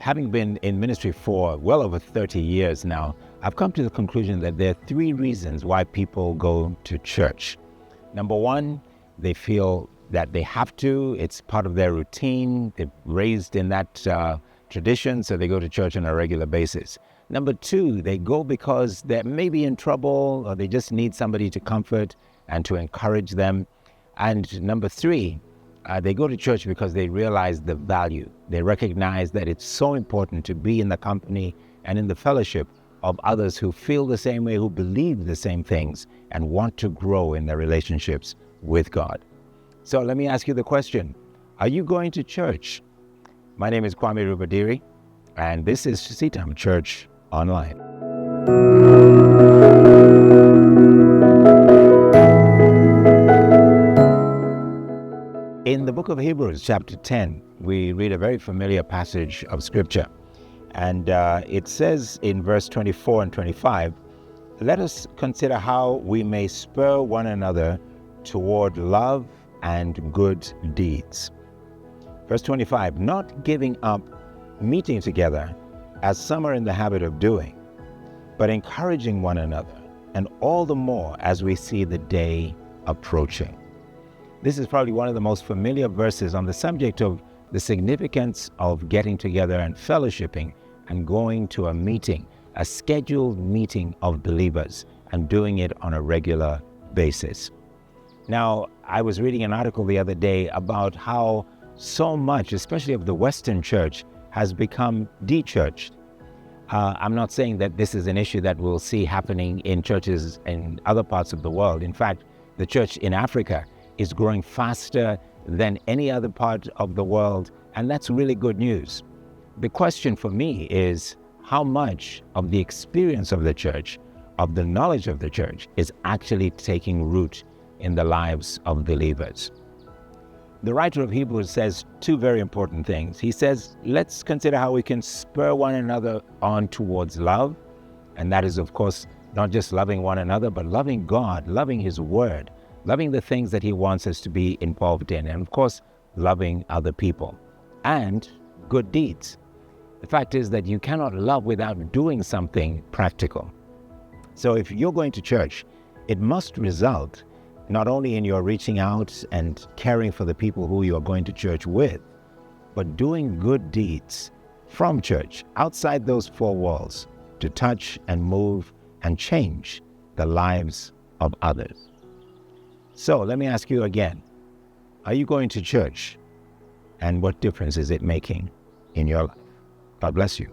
having been in ministry for well over 30 years now, I've come to the conclusion that there are three reasons why people go to church. Number one, they feel that they have to. It's part of their routine. They're raised in that tradition, so they go to church on a regular basis. Number two, they go because they're maybe in trouble or they just need somebody to comfort and to encourage them. And number three, they go to church because they realize the value. They recognize that it's so important to be in the company and in the fellowship of others who feel the same way, who believe the same things, and want to grow in their relationships with God. So let me ask you the question, are you going to church? My name is Kwame Rubadiri, and this is CITAM Church Online. In the book of Hebrews, chapter 10, we read a very familiar passage of Scripture. And it says in verse 24 and 25, let us consider how we may spur one another toward love and good deeds. Verse 25, not giving up meeting together, as some are in the habit of doing, but encouraging one another, and all the more as we see the day approaching. This is probably one of the most familiar verses on the subject of the significance of getting together and fellowshipping and going to a meeting, a scheduled meeting of believers, and doing it on a regular basis. Now, I was reading an article the other day about how so much, especially of the Western church, has become de-churched. I'm not saying that this is an issue that we'll see happening in churches in other parts of the world. In fact, the church in Africa is growing faster than any other part of the world, and that's really good news. The question for me is how much of the experience of the church, of the knowledge of the church, is actually taking root in the lives of believers. The writer of Hebrews says two very important things. He says, let's consider how we can spur one another on towards love. And that is, of course, not just loving one another, but loving God, loving His Word, loving the things that He wants us to be involved in, and of course, loving other people. And good deeds. The fact is that you cannot love without doing something practical. So if you're going to church, it must result not only in your reaching out and caring for the people who you are going to church with, but doing good deeds from church, outside those four walls, to touch and move and change the lives of others. So let me ask you again, are you going to church? And what difference is it making in your life? God bless you.